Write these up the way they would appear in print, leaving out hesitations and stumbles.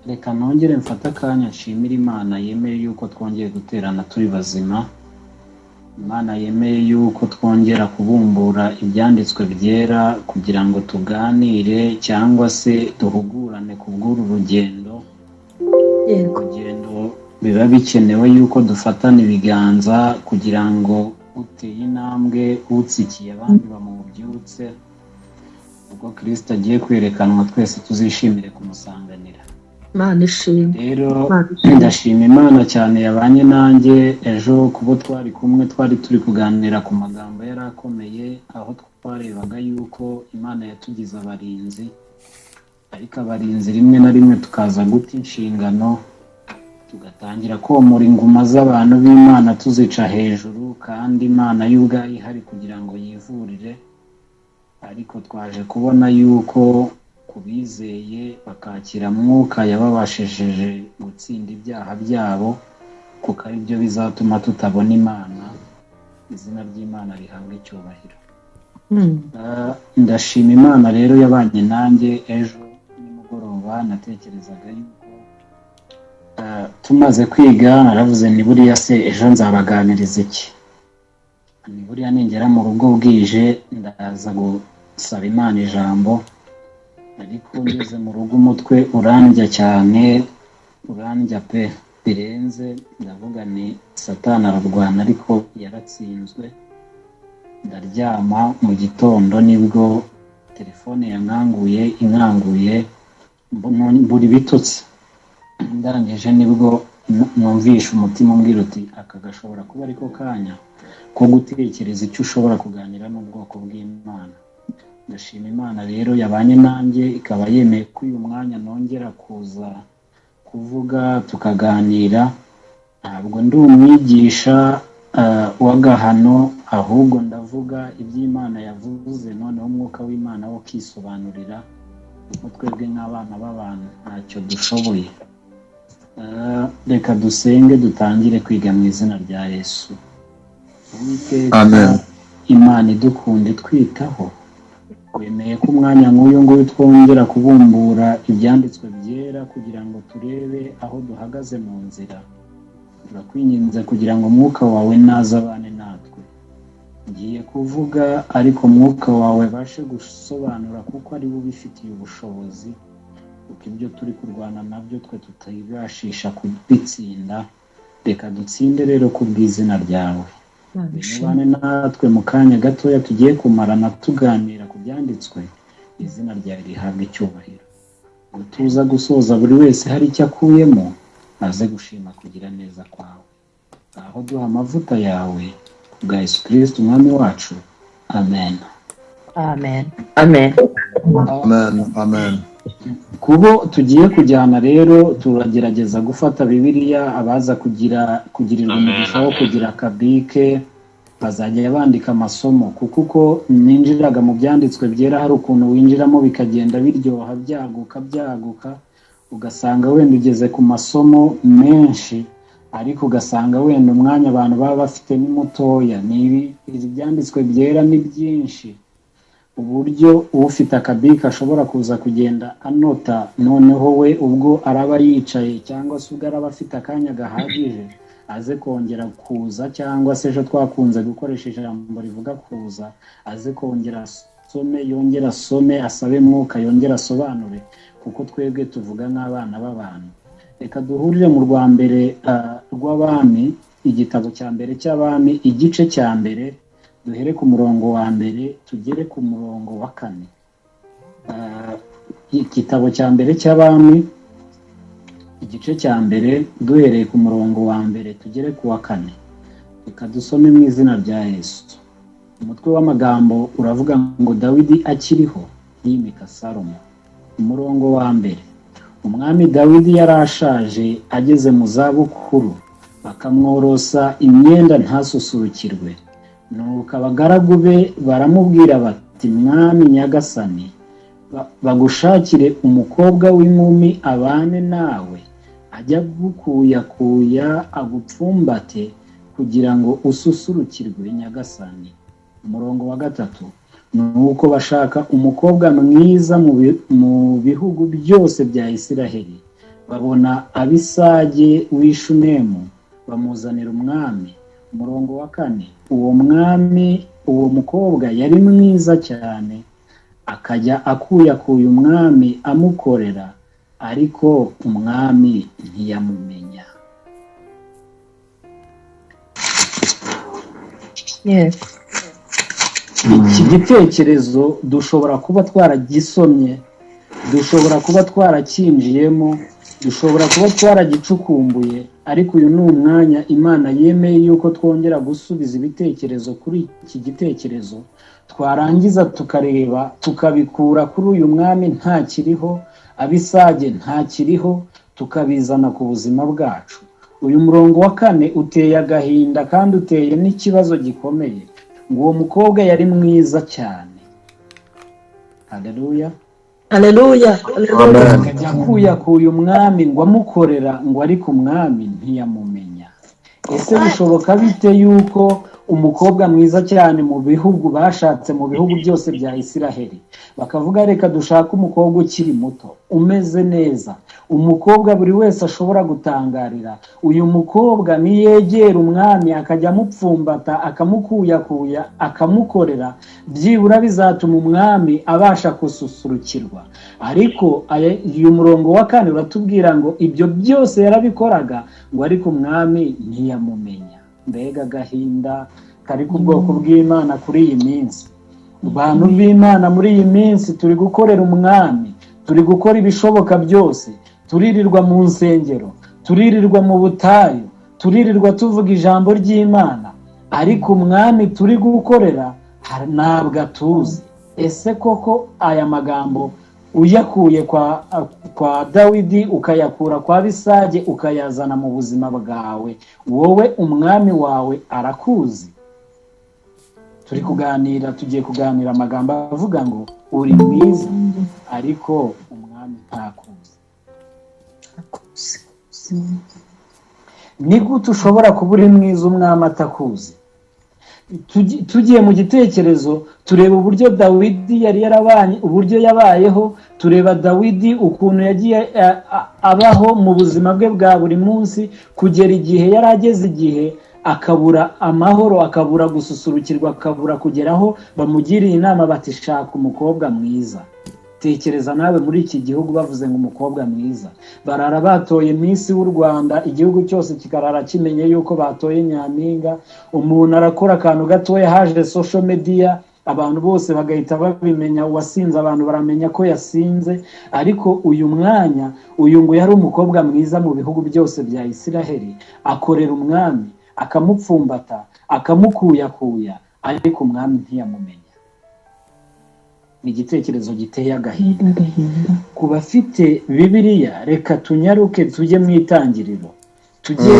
reka nongere mfate akanya nshimira Imana yemeye yuko twongeye guterana turi bazima. Imana yemeye yuko twongera kubumbura ibyanditswe byera kugira ngo tuganire cyangwa se duhugurane ku bw'uru rugendo. Urugendo biba bikenewe yuko dufatana ibiganza kugira ngo uteye intambwe utsikiye abandi bamubyutse. Ubwo Kristo agiye kwerekanwa twese tuzishimire kumusanganira. Imana ishimwe. Rero ndashima Imana cyane yabanye nanjye ejo kubo twari kumwe, twari turi kuganira ku magambo yari akomeye, aho twarebaga yuko Imana yatugize abarinzi, ariko abarinzi rimwe na rimwe tukaza guta inshingano tugatangira komora inguma z'abantu b'Imana tuzica hejuru, kandi Imana y'ubwayo ihari kugira ngo yivurire. Ariko twaje kubona yuko kubizeye bakakira Mwuka yababashishije gutsinda ibyaha byabo, kuko ari byo bizatuma tutabona Imana. Izina ry'Imana rihabwa icyubahiro. Ndashima Imana rero yabanye nanjye ejo nimugoroba. Natekerezaga yuko tumaze kwiga, naravuze ni buriya se ejo nzabaganiriza iki? Ni buriya ningera mu rugo bwije ndaza gusaba Imana ijambo, ariko ngeze mu rugo umutwe urandya cyane, urandya pe birenze. Ndavuga ni Satani ararwana ariko yaratsinzwe. Ndaryama, mu gitondo nibwo telefone inkanguye mbura ibitotsi. Ndangije nibwo numvisha umutima umbwira uti aka gashobora kuba ariko kanya ko gutekereza icyo ushobora kuganira n'ubwoko bw'Imana. Ndashima Imana rero yabanye nanjye, ikaba yemeye ko uyu mwanya nongera kuza kuvuga tukaganira. Ntabwo ndi umwigisha w'agahano, ahubwo ndavuga iby'Imana yavuze, noneho umwuka w'Imana wo kisobanurira, kuko twebwe nk'abana b'abantu ntacyo dushoboye. Reka dusenge dutangire kwiga mu izina rya Yesu. Uwiteka Imana idukunda twitaho, wemeye ko umwanya nk'uyu nguyu twongera kubumbura ibyanditswe byera kugira ngo turebe aho duhagaze mu nzira. Turakwinginze kugira ngo umwuka wawe naza abane natwe. Ngiye kuvuga ariko umwuka wawe bashe gusobanura, kuko ari we ubifitiye ubushobozi, kuko ibyo turi kurwana nabyo twe tutibashisha kubitsinda. Reka dutsinde rero ku bw'izina ryawe. Bane natwe mu kanya gatoya tugiye kumarana tuganira ku byanditswe. Izina ryawe rihabwa icyubahiro. Tuza gusoza buri wese hari icyo akuyemo, aze gushima kugira neza kwawe. Aho duha amavuta yawe kubwa Yesu Kristo umwami wacu. Amen. Amen. Amen. Amen. Amen. Kubo tugiye kujyana rero, turagerageza gufata Bibiliya. Abaza kugirirwa umugisha wo kugira akabike bazajya bandika amasomo, kuko uko ninjiraga mu byanditswe byera hari ukuntu winjiramo bikagenda biryoha byaguka, ugasanga wenda ugeze ku masomo menshi, ariko ugasanga wenda umwanya abantu baba bafite ni mutoya. Ibi byanditswe byera ni byinshi, uburyo ufite akabika ashobora kuza kugenda anota, noneho we ubwo araba yicaye cyangwa se ubwo araba afite akanya gahagije aze kongera kuza, cyangwa se ejo twakunze gukoresha ijambo rivuga kuza, aze kongera yongera asome, asabe Mwuka yongera asobanure, kuko twebwe tuvuga nk'abana b'abantu. Reka duhurire mu rwa mbere rw'Abami, igitabo cya mbere cy'Abami, igice cya mbere, duhere ku murongo wa mbere tugere ku murongo wa 4. Igitabo cya mbere cy'Abami, igice cya mbere, duhereye ku murongo wa mbere tugere ku wa 4. Reka dusome mu izina rya Yesu. Umutwe w'amagambo uravuga ngo Dawidi akiriho yimika Salomo. Umurongo wa mbere. Umwami Dawidi yarashaje ageze mu zabukuru, bakamworosa imyenda ntasusurukirwe. Nuko abagaragu be baramubwira bati, mwami nyagasani, bagushakire umukobwa w'inkumi abane nawe, ajya gukuyakuya agupfumbate kugira ngo ususurukirwe nyagasani. Umurongo wa 3. Nuko bashaka umukobwa mwiza mu bihugu byose bya Isiraheli, babona Abisage w'Ishunemu bamuzanira umwami. Umurongo wa 4, uwo mwami, uwo mukobwa yari mwiza cyane, akajya akuyakuye umwami amukorera, ariko umwami ntiyamumenya. Yes. Iki gitekerezo dushobora kuba twaragisomye, dushobora kuba twarakinjiyemo, dushobora kuba twaragicukumbuye, ariko uyu ni umwanya Imana yemeye yuko twongera gusubiza ibitekerezo kuri iki gitekerezo, twarangiza tukareba tukabikura kuri uyu mwami ntakiriho, Abisage ntakiriho, tukabizana ku buzima bwacu. Uyu murongo wa 4 uteye agahinda kandi uteye n'ikibazo gikomeye, ngo uwo mukobwa yari mwiza cyane. Haleluya. Haleluya. Akajya akuyakuye umwami ngo amukorera, ngo ariko umwami ntiyamumenya. Ese bishoboka bite yuko umukobwa mwiza cyane mu bihugu bashatse, mu bihugu byose bya Isiraheli, bakavuga reka dushaka umukobwa ukiri muto umeze neza, umukobwa buri wese ashobora gutangarira, uyu mukobwa niyegera umwami akajya amupfumbata akamukuyakuya akamukorera, byibura bizatuma umwami abasha gususurukirwa. Ariko uyu murongo wa 4 uratubwira ngo ibyo byose yarabikoraga, ngo ariko umwami ntiyamumenya. Mbega agahinda kari ku bwoko bw'Imana kuri iyi minsi. Abantu b'Imana muri iyi minsi turi gukorera umwami, turi gukora ibishoboka byose, turirirwa mu nsengero, turirirwa mu butayu, turirirwa tuvuga ijambo ry'Imana, ariko umwami turi gukorera ntabwo atuzi. Ese koko aya magambo uyakuye kwa Dawidi ukayakura kwa Abisage ukayazana mu buzima bwawe, wowe umwami wawe arakuzi? tugiye kuganira amagambo avuga ngo uri mwiza ariko umwami ntakuzi. Ni gute ushobora kuba uri mwiza umwami atakuzi? Tugiye mu gitekerezo tureba uburyo Dawidi yari yarabanye, uburyo yabayeho, tureba Dawidi ukuntu yagiye abaho mu buzima bwe bwa buri munsi, kugera igihe yari ageze igihe akabura amahoro, akabura gususurukirwa, akabura kugeraho bamugiriye inama bati shaka umukobwa mwiza. Tekereza nawe muri iki gihugu bavuze ngo umukobwa mwiza, barara batoye Miss w'u Rwanda, igihugu cyose kikarara kimenye yuko batoye Nyampinga, umuntu arakora akantu gatoya, haje social media, abantu bose bagahita babimenya, uwasinze abantu baramenya ko yasinze. Ariko uyu mwanya, uyu ngo yari umukobwa mwiza mu bihugu byose bya Isiraheli, akorera umwami, akamupfumbata, akamukuyakuya, ariko umwami ntiyamumenya. Ni igitekerezo giteye agahinda. Ku bafite Bibiliya reka tunyaruke tujye mu Itangiriro, tujye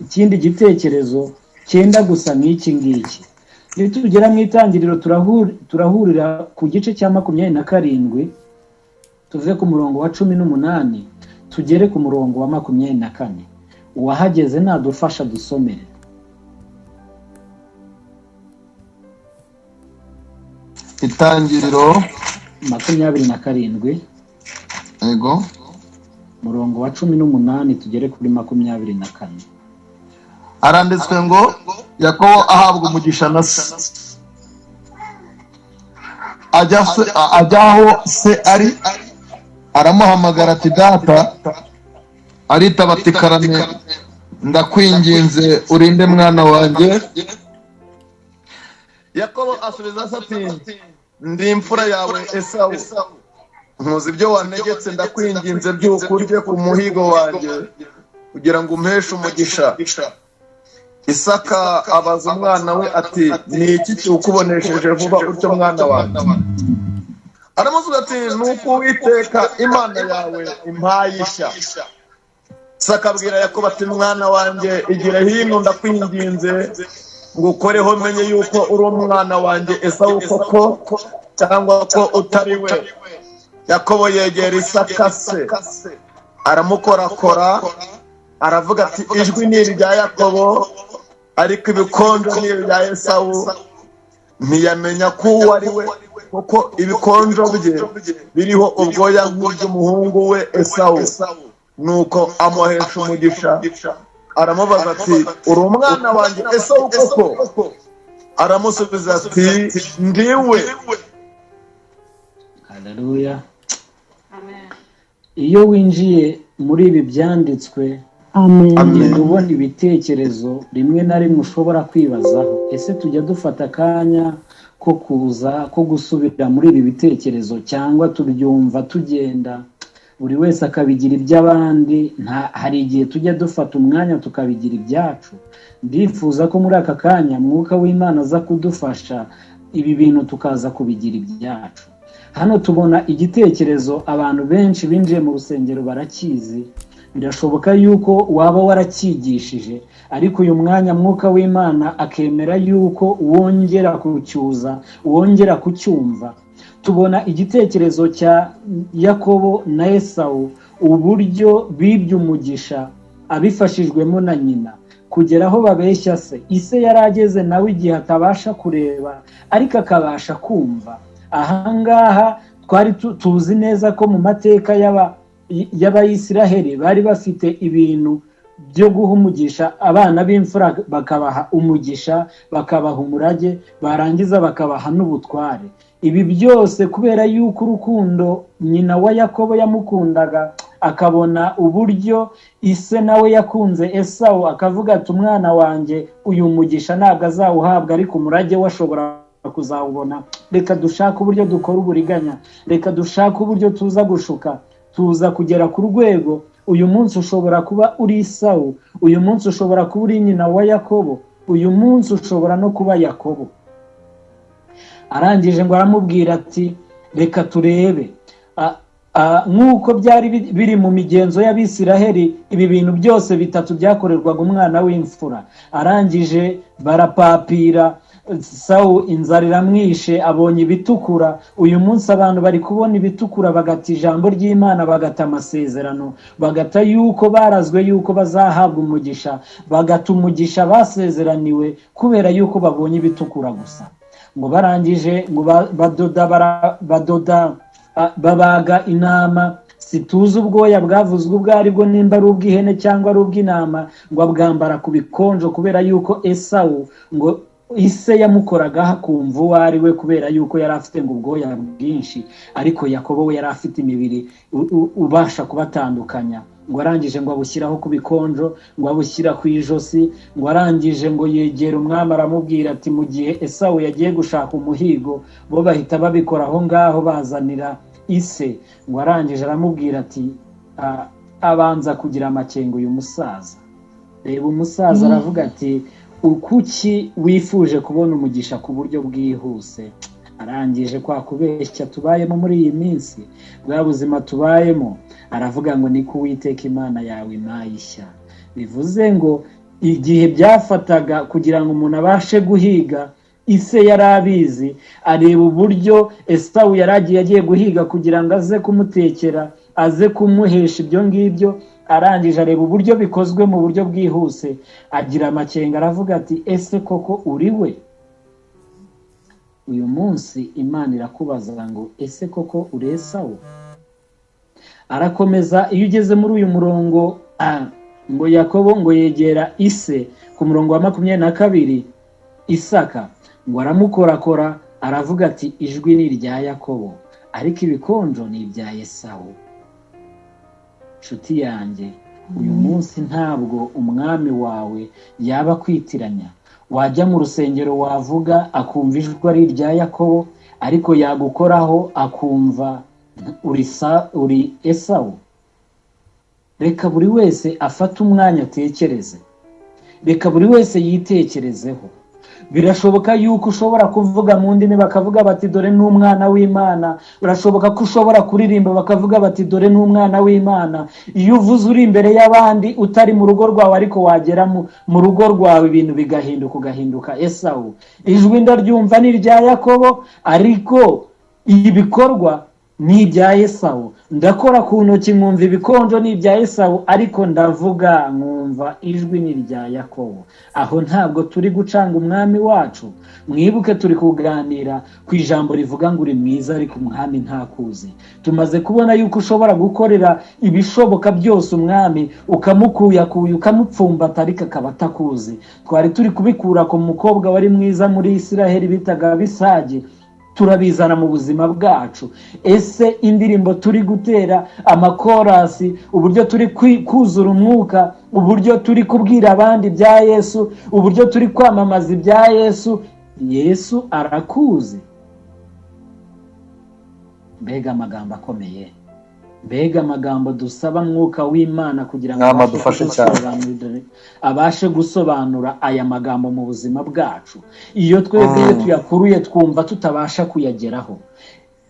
ikindi gitekerezo cyenda gusa n'iki ngiki. Nitugera mu Itangiriro turahurira ku gice cya 27, tuve ku murongo wa 18 tugere ku murongo wa 24. Uwahageze nadufasha dusomere. Itangiriro 27, ego, murongo wa 18 tugere kuri 24. aranditswe ngo Yakobo ahabwa umugisha na se, ajyaho se ari, aramuhamagara ati data, aritaba ati karame, ndakwinginze urinde mwana wanjye. Yakobo asubiza se ati ndi imfura yawe Esawu, nkuzi ibyo wantegetse, ndakwinginze by'ukurye ku muhigo wanjye kugira ngo umpeshe umugisha. Isaka abaza umwana we ati ni iki kiwukubonesheje vuba utyo mwana wanjye? Aramusubiza ati nuko Uwiteka Imana yawe impaye ishya. Isaka abwira Yakobo ati mwana wanjye igira hino, ndakwinginze ngo ukoreho menye yuko uri umwana wanjye Esawu koko cyangwa ko utari we. Yakobo yegera Isaka se, aramukorakora, aravuga ati ijwi ni irya Yakobo ariko ibikonjo ni irya Esawu. Ntiyamenya ko uwo ari we, kuko ibikonjo bye biriho ubwoya nk'ubw'umuhungu we Esawu. nuko amuhesha umugisha, aramubaza ati uri umwana wanjye Esawu koko? Aramusubiza ati ndiwe. Haleluya. Iyo winjiye muri ibi byanditswe, ugenda ubona ibitekerezo rimwe na rimwe ushobora kwibazaho, ese tujya dufata akanya ko gusubira muri ibi bitekerezo, cyangwa tubyumva tugenda buri wese akabigira iby'abandi? Hari igihe tujya dufata umwanya tukabigira ibyacu. Ndifuza ko muri aka kanya Mwuka w'Imana aza kudufasha ibi bintu tukaza kubigira ibyacu. Hano tubona igitekerezo abantu benshi binjiye mu rusengero barakizi, birashoboka yuko waba waracyigishije, ariko uyu mwanya Mwuka w'Imana akemera yuko wongera kucyuza, wongera kucyumva. Tubona igitekerezo cya Yakobo na Esawu, uburyo bibye umugisha abifashijwemo na nyina, kugera aho babeshya se. Ise yarageze nawe igihe atabasha kureba ariko akabasha kumva. Ahangaha twari tuzi neza ko mu mateka y'Abayisiraheli bari bafite ibintu byo guha umugisha abana b'imfura, bakabaha umugisha, bakabaha umurage, barangiza bakabaha n'ubutware. Ibi byose kubera yuko urukundo nyina wa Yakobo yamukundaga, akabona uburyo ise nawe yakunze Esawu, akavuga ati umwana wanjye uyu mugisha ntabwo azawuhabwa ariko umurage we ashobora kuzawubona. Reka dushaka uburyo dukora uburiganya, reka dushaka uburyo tuza gushuka, tuza kugera ku rwego. Uyu munsi ushobora kuba uri Esawu, uyu munsi ushobora kuba uri nyina wa Yakobo, uyu munsi ushobora no kuba Yakobo. Arangije ngo aramubwira ati reka turebe. Nk'uko byari biri mu migenzo y'Abisiraheli, ibi bintu byose bitatu byakorerwaga umwana w'imfura. Arangije barapapira, Sawu inzara iramwishe, abonye ibitukura. Uyu munsi abantu bari kubona ibitukura bagata ijambo ry'Imana, bagata amasezerano, bagata yuko barazwe yuko bazahabwa umugisha, bagata umugisha basezeraniwe kubera yuko babonye ibitukura gusa. Ngo barangije ngo babaga intama, situze ubwoya bwavuzwe ubwo aribwo, nimba ari ubw'ihene cyangwa ari ubw'intama, ngo abwambara ku bikonjo kubera yuko Esawu ngo ise yamukoraga hakumva uwo ari we, kubera yuko yari afite ngo ubwoya bwinshi, ariko Yakobo we yari afite imibiri ubasha kubatandukanya. Ngo arangije ngo abushyiraho ku bikonjo, ngo abushyira ku ijosi. Ngo arangije ngo yegera umwami aramubwira ati mu gihe Esawu yagiye gushaka umuhigo, bo bahita babikora aho ngaho bazanira ise. Ngo arangije aramubwira ati abanza kugira amakenga uyu musaza. Reba umusaza aravuga ati kuki wifuje kubona umugisha ku buryo bwihuse? Arangije kwa kubeshya tubayemo muri iyi minsi, bwa buzima tubayemo, aravuga ngo niko Uwiteka Imana yawe imayishya. Bivuze ngo igihe byafataga kugira ngo umuntu abashe guhiga, ise yari abizi, areba uburyo Esawu yaragiye agiye guhiga kugira ngo aze kumutekera, aze kumuhesha ibyo ngibyo. Arangije areba uburyo bikozwe mu buryo bwihuse, agira amakenga, aravuga ati ese koko uri we? Uyu munsi Imana irakubaza ngo ese koko uri Esawu? Arakomeza. Iyo ugeze muri uyu murongo ngo Yakobo ngo yegera ise ku murongo wa 22, Isaka ngo aramukorakora, aravuga ati ijwi ni irya Yakobo ariko ibikonjo ni ibya Esawu. Nshuti yanjye, uyu munsi ntabwo umwami wawe yaba kwitiranya. Wajya mu rusengero wavuga akumva ijwi ari irya Yakobo, ariko yagukoraho akumva uri Esawu. Reka buri wese afate umwanya atekereze, reka buri wese yitekerezeho. Birashoboka yuko ushobora kuvuga mu ndimi bakavuga bati dore n'umwana w'Imana. Birashoboka ko ushobora kuririmba bakavuga bati dore n'umwana w'Imana. Iyo uvuze uri imbere y'abandi utari mu rugo rwawe, ariko wagera mu rugo rwawe ibintu ugahinduka Esawu. Ijwi ndaryumva ni irya Yakobo ariko ibikorwa ni ibya Esawu. ndakora ku ntoki nkumva ibikonjo ni ibya Esawu, ariko ndavuga nkumva ijwi ni irya Yakobo. Aho ntabwo turi gucanga umwami wacu. Mwibuke turi kuganira ku ijambo rivuga ngo uri mwiza ariko umwami ntakuzi. Tumaze kubona yuko ushobora gukorera ibishoboka byose umwami, ukamukuyakuya ukamupfumbata ariko akaba atakuzi. Twari turi kubikura ku mukobwa wari mwiza muri Isiraheli bitaga Abisagi, turabizana mu buzima bwacu. Ese indirimbo turi gutera, amakorasi, uburyo turi kuzura umwuka, uburyo turi kubwira abandi bya Yesu, uburyo turi kwamamaza ibya Yesu, Yesu arakuzi. Mbega amagambo akomeye, mbega amagambo dusaba mwuka w'Imana kugira ngo abashe gusobanura aya magambo mu buzima bwacu. Iyo twebwe tuyakuruye twumva tutabasha kuyageraho.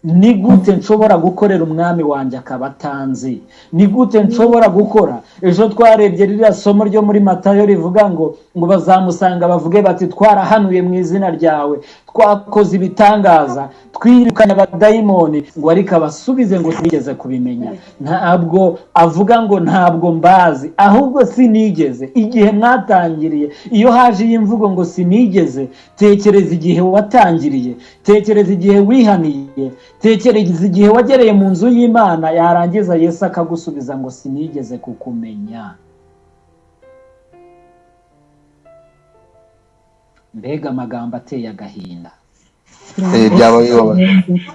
Ni gute nshobora gukorera umwami wanjye akaba atanzi? Ni gute nshobora gukora? Ejo twarebye ririya somo ryo muri Matayo rivuga ngo bazamusanga bavuge bati twarahanuye mu izina ryawe, twakoze ibitangaza, twirukanye abadayimoni, ngo ariko abasubize ngo sinigeze kubimenya. Ntabwo avuga ngo ntabwo mbazi, ahubwo sinigeze. Igihe mwatangiriye, iyo haje iyi mvugo ngo sinigeze, tekereza igihe watangiriye, tekereza igihe wihaniye, tekereza igihe wagereye mu nzu y'Imana, yarangiza Yesu akagusubiza ngo sinigeze kukumenya. Mbega amagambo ateye agahinda.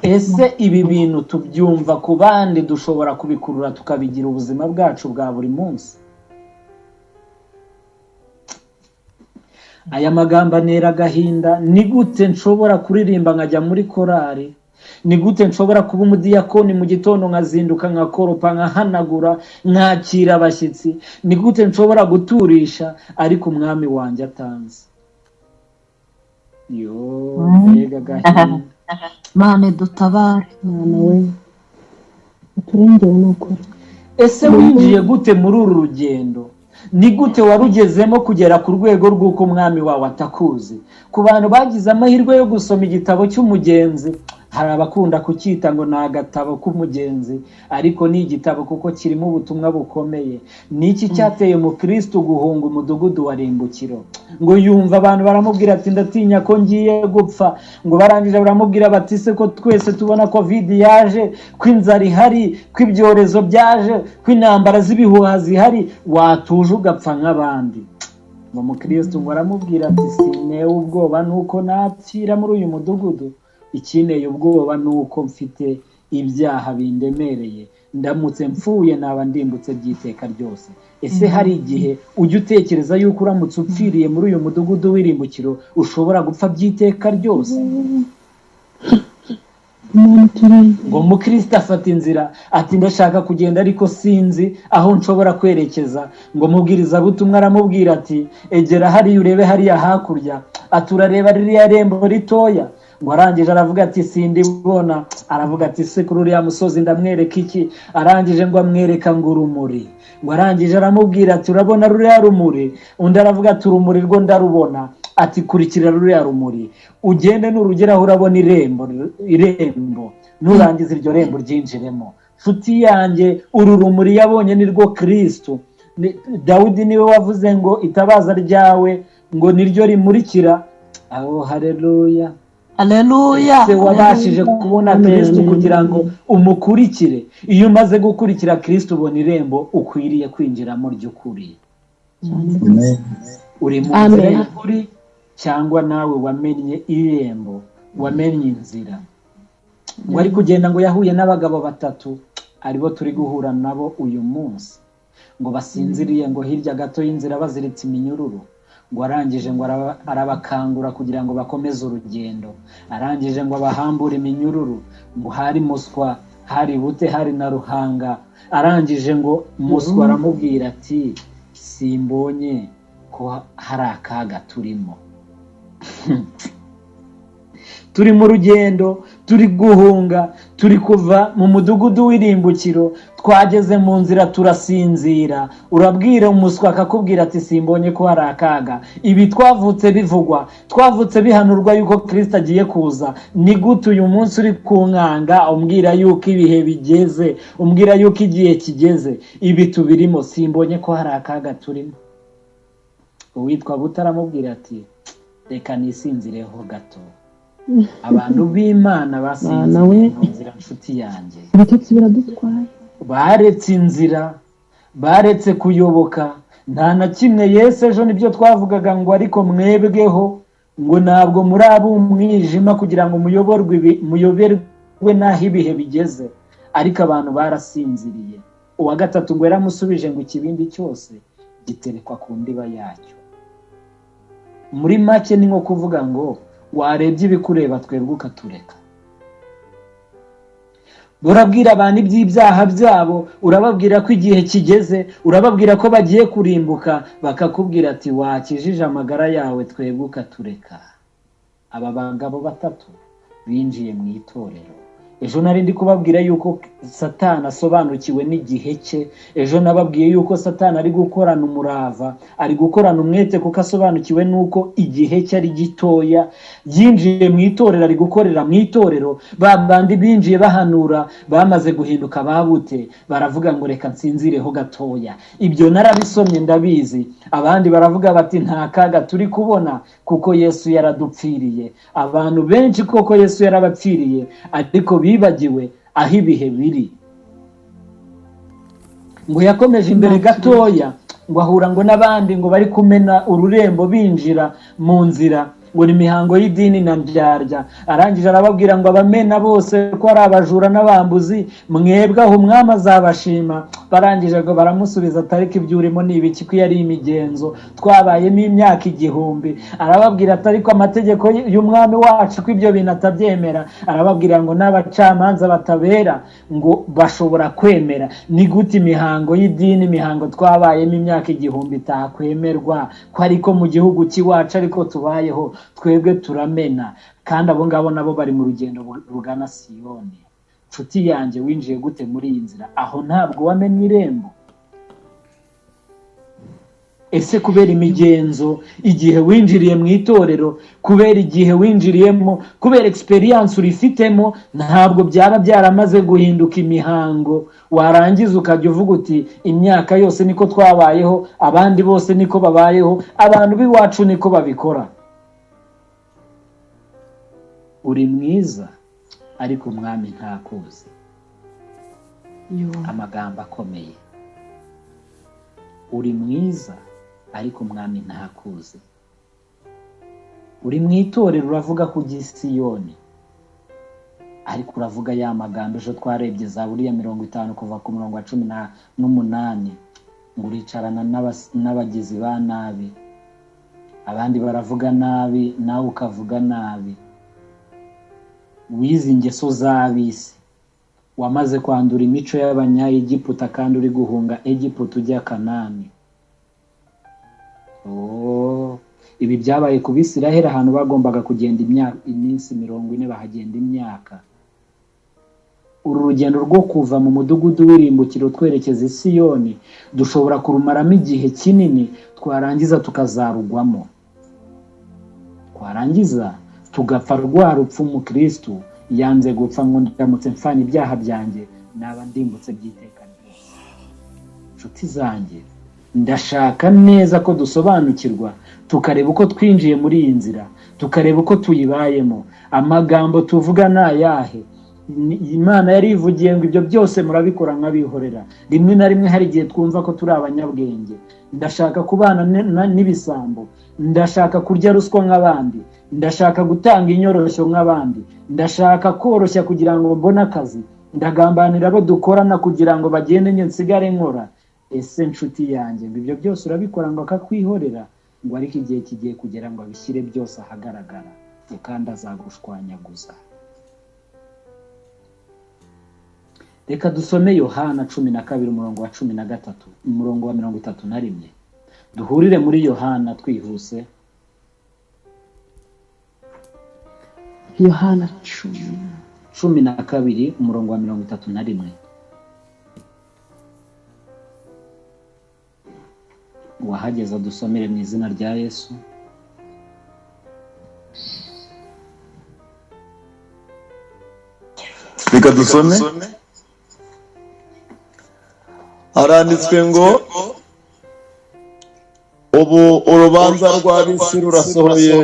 Ese ibi bintu tubyumva ku bandi, dushobora kubikurura tukabigira ubuzima bwacu bwa buri munsi? Aya magambo anera agahinda. Ni gute nshobora kuririmba nkajya muri korari? Ni gute nshobora kuba umudiyakoni mu gitondo nkazinduka nkakoropa nkahanagura nkakira abashyitsi? Ni gute nshobora guturisha ariko umwami wanjye atanze? Mbega agahinda. Mana dutabare, Mana we uturengere n'ukuri. Ese winjiye gute muri uru rugendo? Ni gute warugezemo kugera ku rwego rw'uko umwami wawe atakuzi? Ku bantu bagize amahirwe yo gusoma igitabo cy'umugenzi, hari abakunda kucyita ngo ni agatabo k'umugenzi, ariko ni igitabo kuko kirimo ubutumwa bukomeye. Niki cyateye umukristo guhunga umudugudu wa Rimbukiro? Ngo yumva abantu baramubwira ati ndatinya ko ngiye gupfa. Ngo barangije baramubwira bati se ko twese tubona covid yaje, ko inzara ihari, ko ibyorezo byaje, ko intambara z'ibihuha zihari, watuje ugapfa nk'abandi. Ngo umukristo ngo aramubwira ati sinewe ubwoba nuko napfira muri uyu mudugudu, ikineye ubwoba nuko mfite ibyaha bindemereye, ndamutse mpfuye naba ndimbutse by'iteka ryose. Ese hari igihe ujya utekereza yuko uramutse upfiriye muri uyu mudugudu w'Irimbukiro ushobora gupfa by'iteka ryose? Ngo umukristo afata inzira ati ndashaka kugenda ariko sinzi aho nshobora kwerekeza. Ngo mubwirizabutumwa aramubwira ati egera hariya urebe hariya hakurya. Aturareba ririya rembo ritoya. Ngo arangije aravuga ati sindibona. Aravuga ati se kuri uriya musozi ndamwereka iki? Arangije ngo amwereka ngo urumuri. Ngo arangije aramubwira ati urabona ruriya rumuri? Undi aravuga ati urumuri rwo ndarubona. Ati kurikira ruriya rumuri, ugende nurugeraho urabona irembo, nurangiza iryo rembo ryinjiremo. Nshuti yanjye, uru rumuri yabonye ni rwo Kristo. Dawidi niwe wavuze ngo itabaza ryawe ngo niryo rimurikira. Haleluya, haleluya. Se wabashije kubona Kristo kugira ngo umukurikire. Iyo umaze gukurikira Kristo ubona irembo ukwiriye kwinjiramo ry'ukuri. Uri mu nzira y'ukuri cyangwa nawe wamenye irembo, wamenye inzira? Ngo ari kugenda ngo yahuye n'abagabo batatu, aribo turi guhura nabo uyu munsi. Ngo basinziriye ngo hirya gato y'inzira baziritse iminyururu. Ngo arangije ngo arabakangura kugira ngo bakomeze urugendo. Arangije ngo abahambure iminyururu. Ngo hari Muswa, hari Bute, hari na Ruhanga. Arangije ngo Muswa aramubwira ati simbonye ko hari akaga turimo. Turi mu rugendo, turi guhunga, turi kuva mu mudugudu w'irimbukiro, twageze mu nzira turasinzira, urabwira umuswa akakubwira ati simbonye ko hari akaga. Ibi twavutse bivugwa, twavutse bihanurwa yuko Kristo agiye kuza. Ni gute uyu munsi uri ku nkanga umbwira yuko ibihe bigeze, umbwira yuko igihe kigeze? Ibi tubirimo, simbonye ko hari akaga turimo. Uwitwa Butaramubwira ati reka nisinzireho gato. Abantu b'Imana basinziriye mu nzira, nshuti yanjye. ibitotsi biradutwaye, Baretse inzira, baretse kuyoboka. Nta na kimwe Yesu ejo nibyo twavugaga ngo ariko mwebweho ngo ntabwo muri ab'umwijima kugira ngo muyoberwe n'aho ibihe bigeze. Ariko abantu barasinziriye. Uwa gatatu ngo yaramusubije ngo ikibindi cyose giterekwa ku ndiba yacyo. Muri make ni nko kuvuga ngo warebye ibikureba twebwe ukatureka. Urabwira abantu iby'ibyaha byabo, urababwira ko igihe kigeze, urababwira ko bagiye kurimbuka, bakakubwira ati wakijije amagara yawe twebwe ukatureka. Aba bagabo batatu binjiye mu itorero. Ejo nari ndi kubabwira yuko Satani asobanukiwe n'igihe cye. Ejo nababwiye yuko Satani ari gukorana umurava, ari gukorana umwete kuko asobanukiwe nuko igihe cye ari gitoya. Yinjiye mu itorero, ari gukorera mu itorero. Babandi binjiye bahanura bamaze guhinduka babute, baravuga ngo reka nsinzireho gatoya. Ibyo narabisomye ndabizi. Abandi baravuga bati nta kaga turi kubona kuko Yesu yaradupfiriye. Abantu benshi koko Yesu yarabapfiriye, ariko bibagiwe aho ibihe biri. Ngo yakomeje imbere gatoya, ngo ahura ngo n'abandi ngo bari kumena ururembo binjira mu nzira, ngo ni imihango y'idini na ndyarya. Arangije arababwira ngo abamena bose ko ari abajura n'abambuzi, mwebwe aho umwami azabashima. Barangije ngo baramusubiza ati ariko ibyo urimo ni ibiki ko yari imigenzo twabayemo imyaka 1000. Arababwira ati ariko amategeko y'umwami wacu ko ibyo bintu atabyemera. Arababwira ngo n'abacamanza batabera ngo bashobora kwemera. Ni gute imihango y'idini, imihango twabayemo imyaka 1000 itakwemerwa ko ariko mu gihugu cy'iwacu ariko tubayeho twebwe turamena? Kandi abo ngabo nabo bari mu rugendo rugana Siyoni. Nshuti yanjye, winjiye gute muri iyi nzira? Aho ntabwo wamenye irembo. Ese kubera imigenzo, igihe winjiriye mu itorero, kubera igihe winjiriyemo, kubera experience urifitemo, ntabwo byaba byaramaze guhinduka imihango? Warangiza ukajya uvuga uti imyaka yose niko twabayeho, abandi bose niko babayeho, abantu b'iwacu niko babikora. Uri mwiza ariko umwami ntakuzi. Amagambo akomeye. Uri mwiza ariko umwami ntakuzi. Uri mu itorero uravuga ku Gisiyoni, ariko uravuga ya magambo ejo twarebye Zaburi ya 50 kuva ku murongo wa 18, ngo uricarana n'abagizi ba nabi. Abandi baravuga nabi, nawe ukavuga nabi. Wize ingeso z'abisi, wamaze kwandura imico y'Abanyayegiputa kandi uri guhunga Egiputa ujya Kanani. Ibi byabaye ku Bisiraheli ahantu bagombaga kugenda iminsi 40 bahagenda imyaka. Uru rugendo rwo kuva mu mudugudu w'irimbukiro twerekeza i Siyoni dushobora kurumaramo igihe kinini, twarangiza tukazarugwamo, twarangiza tugapfa rwa rupfu mu Kristo yanze gupfa ngo ndamutse mfana ibyaha byanjye naba ndimbutse by'iteka ryose. Nshuti zanjye, ndashaka neza ko dusobanukirwa, tukareba uko twinjiye muri iyi nzira, tukareba uko tuyibayemo. Amagambo tuvuga n'ayahe? Imana yarivugiye ngo ibyo byose murabikora nk'abihorera. Rimwe na rimwe hari igihe twumva ko turi abanyabwenge. Ndashaka kubana n'ibisambo, ndashaka kurya ruswa nk'abandi, ndashaka gutanga inyoroshyo nk'abandi, ndashaka koroshya kugira ngo mbone akazi, ndagambanira abo dukorana kugira ngo bagende njye nsigare nkora. Ese nshuti yanjye, ibyo byose urabikora ngo akakwihorera? Ngo ariko igihe kigiye kugera ngo abishyire byose ahagaragara, kandi azagushwanyaguza. Reka dusome Yohana 12 umurongo wa 13 umurongo wa 31. Duhurire muri Yohana twihuse. Yohana 12 umurongo wa 31. Wahageza dusomere mu izina rya Yesu. Reka dusome. Haranditswe ngo ubu urubanza rw'ab'isi rurasohoye,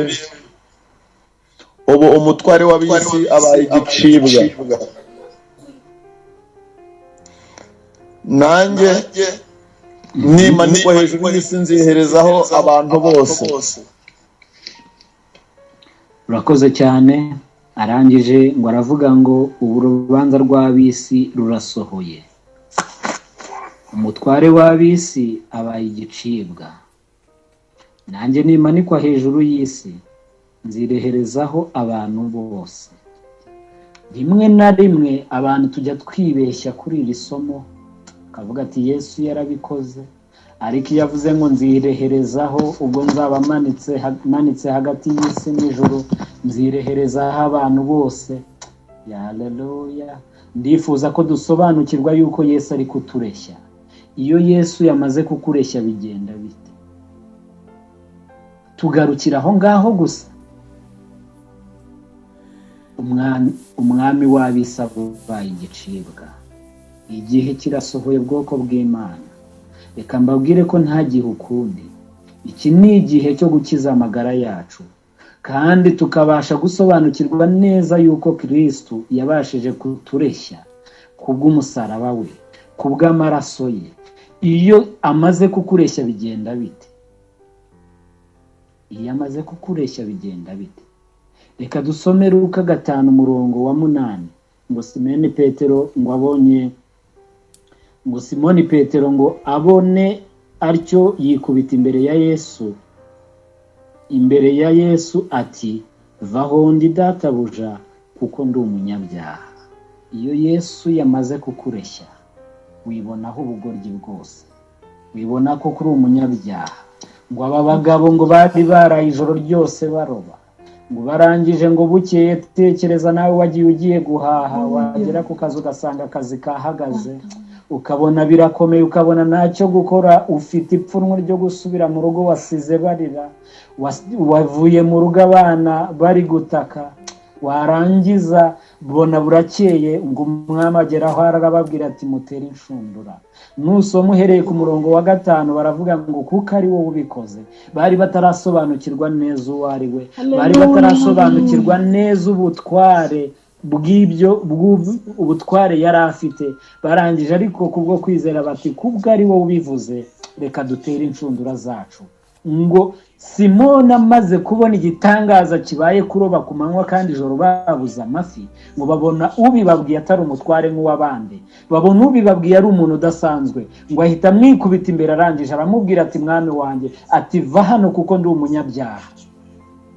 ubu umutware w'ab'isi abaye igicibwa. Nanjye nimanikwa hejuru y'isi nziherezaho abantu bose. Urakoze cyane. Arangije ngo aravuga ngo ubu urubanza rw'ab'isi rurasohoye, umutware w'ab'isi abaye igicibwa. Nanjye nimanikwa hejuru y'isi nzireherezaho abantu bose. Rimwe na rimwe abantu tujya twibeshya kuri iri somo, akavuga ati Yesu yarabikoze, ariko iyo avuze ngo nzireherezaho, ubwo nzaba manitse hagati y'isi n'ijuru, nzireherezaho abantu bose. Haleluya. Ndifuza ko dusobanukirwa yuko Yesu ari kutureshya. Iyo Yesu yamaze kukureshya bigenda bite? Tugarukira aho ngaho gusa? Umwami w'ab'isi abaye igicibwa. Igihe kirasohoye bwoko bw'Imana. Reka mbabwire ko nta gihe ukundi. Iki ni igihe cyo gukiza amagara yacu, kandi tukabasha gusobanukirwa neza yuko Kristo yabashije kutureshya kubw'umusaraba we, kubw'amaraso ye. Iyo amaze kukureshya bigenda bite? Iyo amaze kukureshya bigenda bite? Reka dusome Luka 5 umurongo wa 8. Ngo Simoni Petero ngo abone atyo yikubita imbere ya Yesu ati, vaho ndi databuja, kuko ndi umunyabyaha. Iyo Yesu yamaze kukureshya wibonaho ubugoryi bwose, wibona ko kuri umunyabyaha. Ngo aba bagabo ngo bari baraye ijoro ryose baroba, ngo barangije ngo bukeye, tekereza nawe wagiye ugiye guhaha, wagera ku kazi ugasanga akazi kahagaze, ukabona birakomeye, ukabona ntacyo gukora, ufite ipfunwe ryo gusubira mu rugo, wasize barira, wavuye mu rugo abana bari gutaka, warangiza bona burakeye, ngo umwami ageraho arababwira ati mutere inshundura. Nusoma uhereye ku murongo wa 5 baravuga ngo kuko ari wowe ubikoze. Bari batarasobanukirwa neza uwo ari we, bari batarasobanukirwa neza ubutware ubutware yari afite. Barangije ariko kubwo kwizera bati kubwo ari wowe ubivuze, reka dutere inshundura zacu. Ngo Simoni amaze kubona igitangaza kibaye kuroba ku manywa kandi ijoro babuze amafi, ngo babona ubibabwiye atari umutware nk'uwabandi, babona ubibabwiye ari umuntu udasanzwe, ngo ahita mwikubita imbere. Arangije aramubwira ati mwami wanjye, ati va hano kuko ndi umunyabyaha.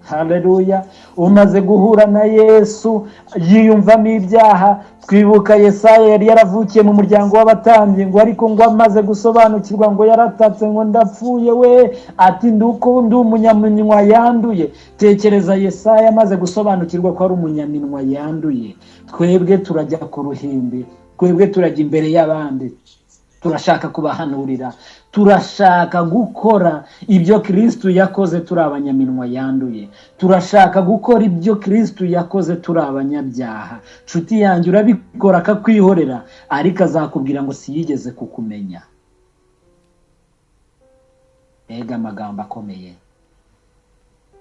Haleluya. Umaze guhura na Yesu yiyumvamo ibyaha. Twibuka Yesaya yari yaravukiye mu muryango w'abatambyi, ngo ariko ngo amaze gusobanukirwa ngo yaratatse ngo ndapfuye we, ati nduko ndi umunyaminwa yanduye. Tekereza Yesaya amaze gusobanukirwa ko ari umunyaminwa yanduye. Twebwe turajya ku ruhimbi, twebwe turajya imbere y'abandi, turashaka kubahanurira, turashaka gukora ibyo Kristo yakoze turi abanyaminwa yanduye, turashaka gukora ibyo Kristo yakoze turi abanyabyaha. Nshuti yanjye, urabikora akakwihorera, ariko azakubwira ngo siyigeze kukumenya. Mbega amagambo akomeye,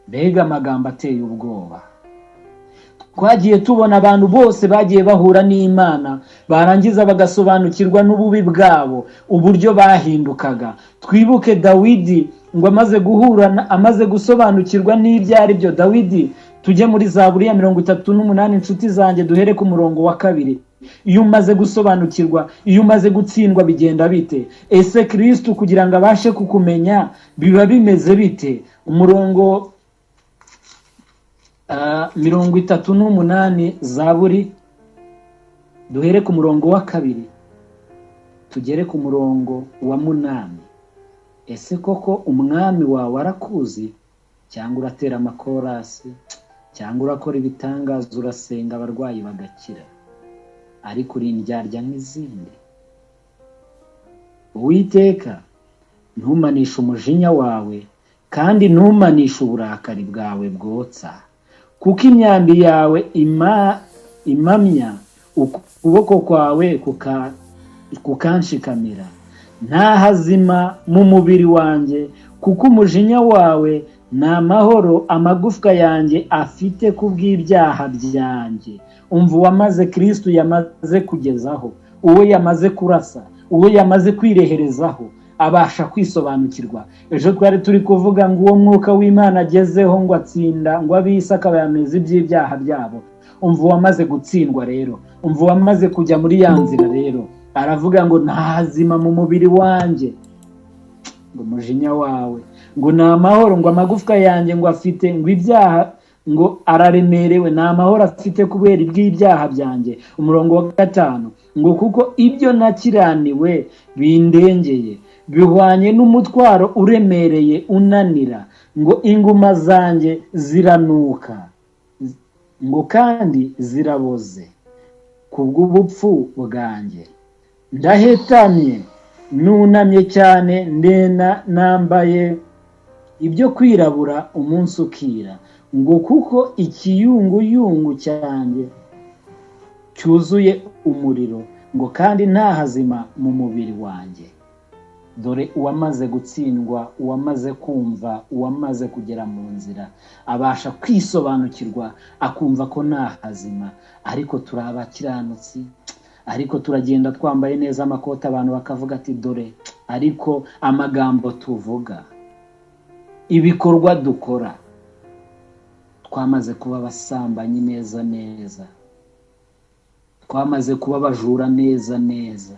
mbega amagambo ateye ubwoba. Twagiye tubona abantu bose bagiye bahura n'Imana, barangiza bagasobanukirwa n'ububi bwabo, uburyo bahindukaga. Twibuke Dawidi, ngo amaze gusobanukirwa n'ibyari byo. Dawidi, tujye muri Zaburi ya 38, inshuti zanjye, duhere ku murongo wa 2. Iyo umaze gusobanukirwa, iyo umaze gutsindwa bigenda bite? Ese Kristo kugira ngo abashe kukumenya biba bimeze bite? Umurongo 38 Zaburi, duhere ku murongo wa 2 tugere ku murongo wa 8. Ese koko umwami wawe arakuzi, cyangwa uratera amakorasi, cyangwa urakora ibitangaza, urasenga abarwayi bagakira, ariko uri indyarya nk'izindi. Uwiteka, ntumanishe umujinya wawe kandi ntumanishe uburakari bwawe bwotsa, kuko imyambi yawe imamya ukuboko kwawe kukanshikamira. Nta hazima mu mubiri wanjye, kuko umujinya wawe ni amahoro amagufwa yanjye afite kubw'ibyaha byanjye. Umva uwamaze Kristo yamaze kugezaho, uwo yamaze kurasa, uwo yamaze kwireherezaho, abasha kwisobanukirwa. Ejo twari turi kuvuga ngo uwo mwuka w'Imana agezeho ngo atsinda, ngo ab'isi akaba yameze iby'ibyaha byabo. Umva uwamaze gutsindwa rero, umva uwamaze kujya muri ya nzira rero, aravuga ngo nta hazima mu mubiri wanjye, ngo umujinya wawe ngo ni amahoro, ngo amagufwa yanjye ngo afite ngo ibyaha, ngo araremerewe, ni amahoro afite kubera iby'ibyaha byanjye. Umurongo wa 5 ngo kuko ibyo nakiraniwe bindengeye, bihwanye n'umutwaro uremereye unanira, ngo inguma zanjye ziranuka, ngo kandi ziraboze kubw'ubupfu bwanjye. Ndahetamye nunamye cyane, ndena nambaye ibyo kwirabura umunsi ukira, ngo kuko ikiyunguyungu cyanjye cyuzuye umuriro, ngo kandi nta hazima mu mubiri wanjye. Dore uwamaze gutsindwa, uwamaze kumva, uwamaze kugera mu nzira, abasha kwisobanukirwa akumva ko nta hazima. Ariko turi abakiranutsi, ariko turagenda twambaye neza amakoti, abantu bakavuga ati dore, ariko amagambo tuvuga, ibikorwa dukora, twamaze kuba abasambanyi neza neza, twamaze kuba abajura neza neza.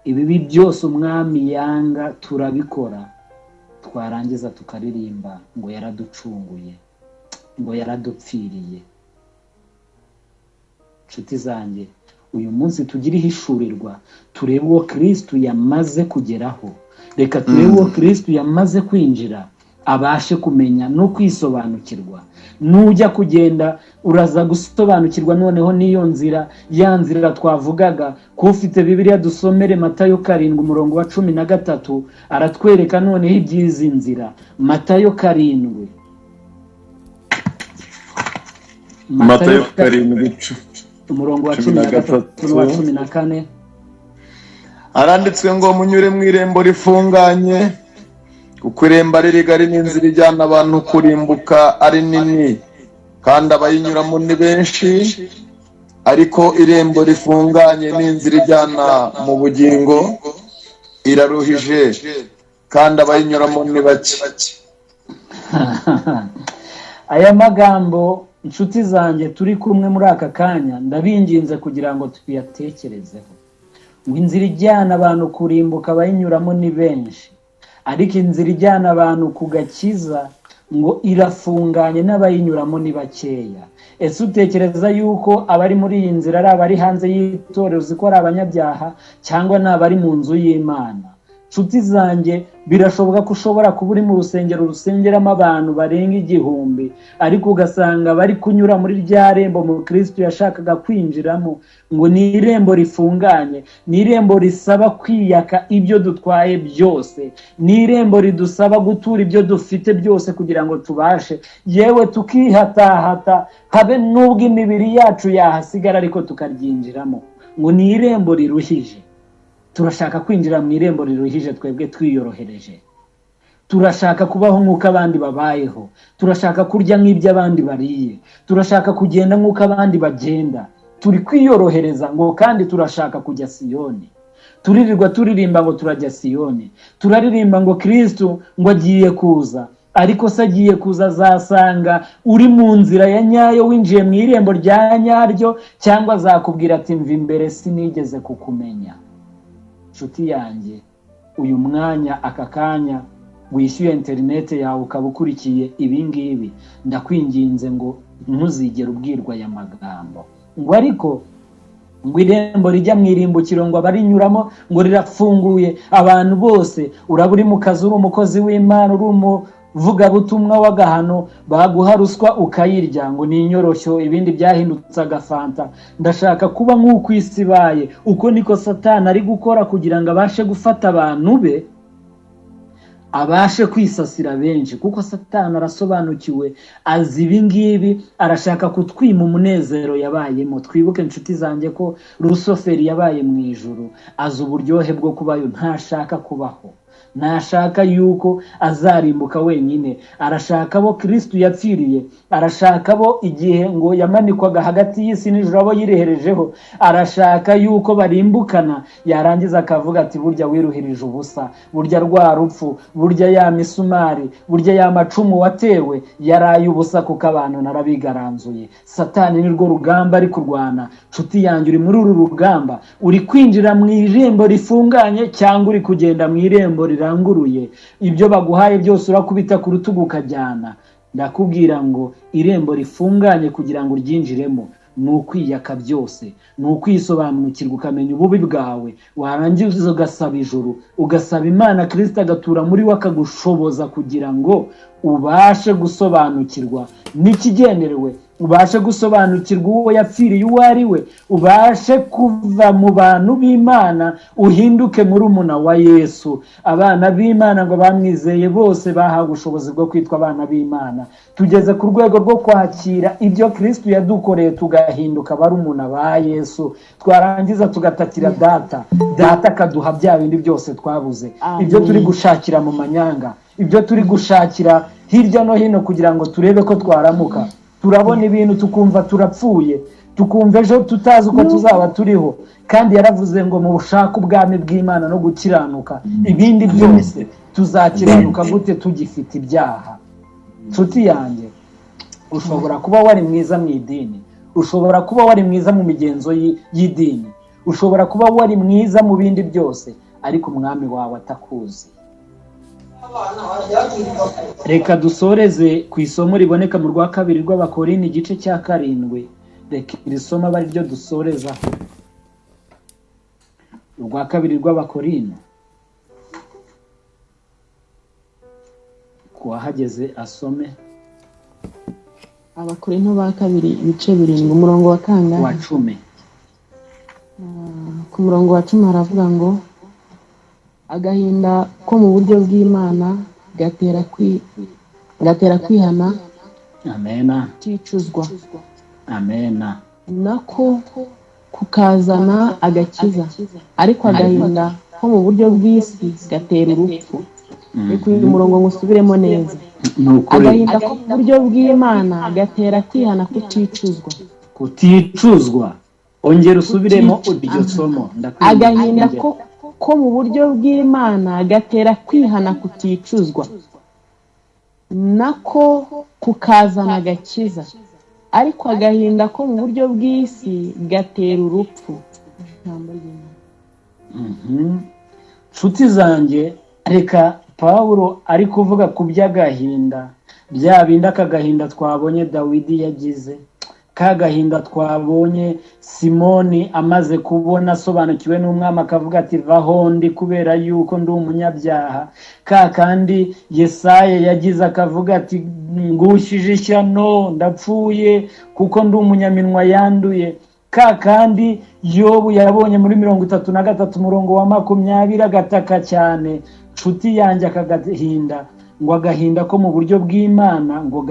Ibibi byose umwami yanga turabikora, twarangiza tukaririmba ngo yaraducunguye, ngo yaradupfiriye. Nshuti zanjye, uyu munsi tugire ihishurirwa, turebe uwo Kristo yamaze kugeraho. Reka turebe uwo Kristo yamaze kwinjira, abashe kumenya no kwisobanukirwa. Nujya kugenda uraza gusobanukirwa noneho n'iyo nzira, ya nzira twavugaga. Ko ufite Bibiliya dusomere Matayo 7 umurongo wa 13, aratwereka noneho ibyizi nzira. Matayo 7 umurongo wa 13 n'uwa 14, aranditswe ngo munyure mu irembo rifunganye, kuko irembo ari rigari n'inzira ijyana abantu kurimbuka ari nini, kandi abayinyuramo ni benshi. Ariko irembo rifunganye n'inzira ijyana mu bugingo iraruhije, kandi abayinyuramo ni bake. Aya magambo inshuti zanjye turi kumwe muri aka kanya, ndabinginze kugira ngo tuyatekerezeho. Ngo inzira ijyana abantu kurimbuka abayinyuramo ni benshi, ariko inzira ijyana abantu kugakiza ngo irafunganye n'abayinyuramo ni bakeya. Ese utekereza yuko abari muri iyi nzira ari abari hanze y'itorero, uziko ari abanyabyaha, cyangwa ni abari mu nzu y'Imana? Nshuti zanjye, birashoboka ko ushobora kuba uri mu rusengero rusengeramo abantu barenga 1000, ariko ugasanga bari kunyura muri rya rembo mu Kristo yashakaga kwinjiramo. Ngo ni irembo rifunganye, ni irembo risaba kwiyaka ibyo dutwaye byose, ni irembo ridusaba gutura ibyo dufite byose kugira ngo tubashe, yewe tukihatahata, habe n'ubwo imibiri yacu yahasigara ariko tukaryinjiramo. Ngo ni irembo riruhije. Turashaka kwinjira mu irembo riruhije twebwe twiyorohereje. Turashaka kubaho nk'uko abandi babayeho, turashaka kurya nk'ibyo abandi bariye, turashaka kugenda nk'uko abandi bagenda. Turi kwiyorohereza ngo kandi turashaka kujya Siyoni. Turirirwa turirimba ngo turajya Siyoni, turaririmba ngo Kristo ngo agiye kuza, ariko se agiye kuza azasanga uri mu nzira ya nyayo, winjiye mu irembo rya nyaryo, cyangwa azakubwira ati mva imbere sinigeze kukumenya? Nshuti yanjye, uyu mwanya, aka kanya wishyuye interineti yawe ukaba ukurikiye ibingibi, ndakwinginze ngo ntuzigere ubwirwa aya magambo. Ngo ariko ngo irembo rijya mu irimbukiro ngo abarinyuramo ngo rirafunguye abantu bose. Uraba uri mu kazi, uri umukozi w'Imana, uri vuga butumwa w'agahano, baguha ruswa ukayirya ngo ni inyoroshyo, ibindi byahindutse agafanta. Ndashaka kuba nk'uko isi ibaye. Uko niko Satani ari gukora kugira ngo abashe gufata abantu be, abashe kwisasira benshi, kuko Satani arasobanukiwe, azi ibi ngibi, arashaka kutwima umunezero yabayemo. Twibuke inshuti zanjye ko Rusoferi yabaye mu ijuru, azi uburyohe bwo kubayo, ntashaka kubaho, ntashaka yuko azarimbuka wenyine. Arashaka abo Kristo yapfiriye, arashaka abo igihe ngo yamanikwaga hagati y'isi n'ijuru abo yireherejeho, arashaka yuko barimbukana, yarangiza akavuga ati burya wiruhirije ubusa, burya rwa rupfu, burya ya misumari, burya ya macumu watewe yaraye ubusa kuko abantu narabigaranzuye. Satani ni rwo rugamba ari kurwana. Nshuti yanjye, uri muri uru rugamba, uri kwinjira mu irembo rifunganye cyangwa uri kugenda mu irembo riranguruye? Ibyo baguhaye byose urakubita ku rutugu ukajyana. Ndakubwira ngo irembo rifunganye kugira ngo uryinjiremo ni ukwiyaka byose, ni ukwisobanukirwa ukamenya ububi bwawe, warangiza ugasaba ijuru, ugasaba Imana Kristo agatura muri we akagushoboza kugira ngo ubashe gusobanukirwa n'ikigenderewe, ubashe gusobanukirwa uwo yapfiriye uwo ari we, ubashe kuva mu bantu b'Imana uhinduke murumuna wa Yesu. Abana b'Imana ngo bamwizeye bose bahawe ubushobozi bwo kwitwa abana b'Imana. Tugeze ku rwego rwo kwakira ibyo Kristo yadukoreye tugahinduka barumuna ba Yesu. Twarangiza tugatakira data, data akaduha bya bindi byose twabuze, ibyo turi gushakira mu manyanga, ibyo turi gushakira hirya no hino kugira ngo turebe ko twaramuka. Turabona ibintu tukumva turapfuye, tukumva ejo tutazi uko tuzaba turiho, kandi yaravuze ngo mu bushaka ubwami bw'Imana no gukiranuka, ibindi byose tuzakiranuka gute tugifite ibyaha? Nshuti yanjye, ushobora kuba wari mwiza mu idini, ushobora kuba wari mwiza mu migenzo y'idini, ushobora kuba wari mwiza mu bindi byose, ariko umwami wawe atakuzi. Reka dusoreze ku isomo riboneka mu rwa kabiri rw'Abakorinto igice cya 7. Reka iri somo aba ari ryo dusorezaho. Urwa kabiri rw'Abakorinto, kuwahageze asome. Abakorinto ba kabiri ibice 7 umurongo wa kangahe? Wa 10. Ku murongo wa 10 haravuga ngo agahinda ko mu buryo bw'Imana gatera kwihana. Amena. Ticuzwa. Amena. Nako kukazana agakiza, ariko agahinda ko mu buryo bw'isi gatera urupfu. Reka uyu murongo ngusubiremo neza. Agahinda ko mu buryo bw'Imana gatera kwihana kuticuzwa. Kuticuzwa. Ongera usubiremo iryo somo. Agahinda ko mu buryo bw'Imana gatera kwihana kuticuzwa, nako kukazana agakiza, ariko agahinda ko mu buryo bw'isi gatera urupfu. Nshuti zanjye, reka Pawulo ari kuvuga ku by'agahinda, bya bindi akagahinda twabonye Dawidi yagize, kagahinda twabonye Simoni amaze kubona asobanukiwe n'umwami akavuga ati vaho ndi kubera yuko ndi umunyabyaha. Kandi Yesaya yagize akavuga ati ngushije ishyano ndapfuye kuko ndi umunyaminwa yanduye. Kandi Yobu yabonye muri 33 umurongo wa 20 agataka cyane. Nshuti yanjye akagahinda, ngo agahinda ko mu buryo bw'Imana ngo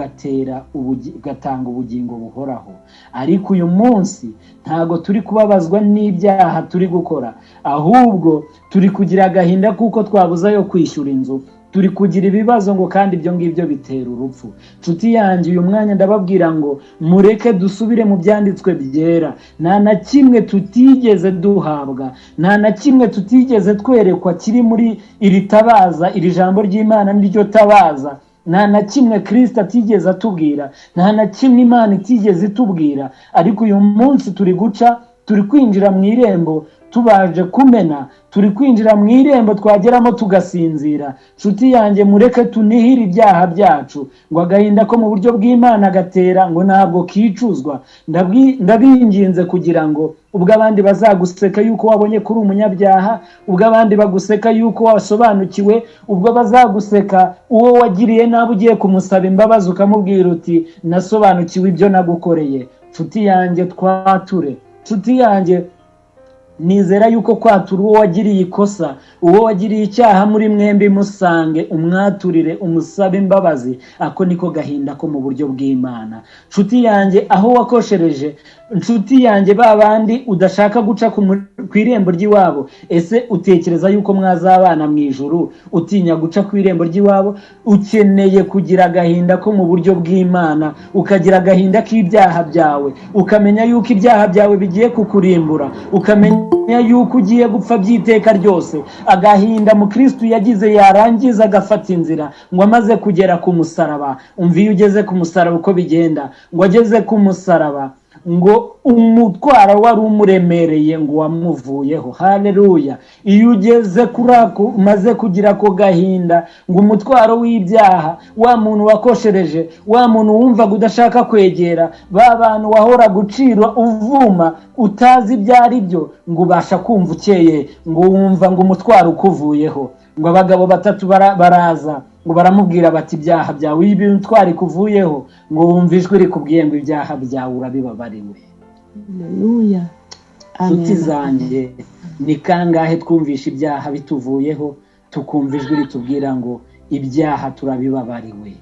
gatanga ubugingo buhoraho. Ariko uyu munsi ntago turi kubabazwa n'ibyaha turi gukora, ahubwo turi kugira agahinda kuko twabuze yo kwishyura inzu, turi kugira ibibazo ngo kandi ibyo ngibyo bitera urupfu. Nshuti yanjye, uyu mwanya ndababwira ngo mureke dusubire mu byanditswe byera. Nta na kimwe tutigeze duhabwa, nta na kimwe tutigeze twerekwa kiri muri iri tabaza, iri jambo ry'Imana niryo tabaza. Nta na kimwe Kristo atigeze atubwira, nta na kimwe Imana itigeze itubwira. Ariko uyu munsi turi kwinjira mu irembo tubaje kumena, turi kwinjira mu irembo twageramo tugasinzira. Nshuti yanjye, mureke tunihire ibyaha byacu, ngo agahinda ko mu buryo bw'Imana gatera ngo ntabwo kicuzwa. Ndabinginze kugira ngo ubwo abandi bazaguseka yuko wabonye kuri umunyabyaha, ubwo abandi baguseka yuko wasobanukiwe, ubwo bazaguseka uwo wagiriye nabi ugiye kumusaba imbabazi ukamubwira uti nasobanukiwe ibyo nagukoreye. Nshuti yanjye, twature. Nshuti yanjye, nizera yuko kwatura uwo wagiriye ikosa, uwo wagiriye icyaha muri mwembi musange, umwaturire, umusabe imbabazi. Ako niko gahinda ko mu buryo bw'Imana. Nshuti yanjye, aho wakoshereje, nshuti yanjye, babandi udashaka guca ku irembo ry'iwabo, ese utekereza yuko mwazabana mu ijuru utinya guca ku irembo ry'iwabo? Ukeneye kugira agahinda ko mu buryo bw'Imana, ukagira agahinda k'ibyaha byawe, ukamenya yuko ibyaha byawe bigiye kukurimbura, ukamenya yuko ugiye gupfa by'iteka ryose. Agahinda mu Kristo yagize, yarangiza agafata inzira, ngo amaze kugera ku musaraba. Umva iyo ugeze ku musaraba uko bigenda, ngo ageze ku musaraba, ngo umutwaro wari umuremereye ngo wamuvuyeho. Haleluya! Iyo ugeze kuri ako, umaze kugira ako gahinda, ngo umutwaro w'ibyaha, wa muntu wakoshereje, wa muntu wumvaga udashaka kwegera, ba bantu wahora gucira uvuma utazi ibyo ari byo, ngo ubasha kumva ukeye, ngo wumva ngo umutwaro ukuvuyeho. Ngo abagabo batatu baraza, ngo baramubwira bati ibyaha byawe ibintu twari kuvuyeho, ngo wumve ijwi rikubwiye ngo ibyaha byawe urabibabariwe. Haleluya. Nshuti zanjye, ni kangahe twumvisha ibyaha bituvuyeho, tukumva ijwi ritubwira ngo ibyaha turabibabariwe?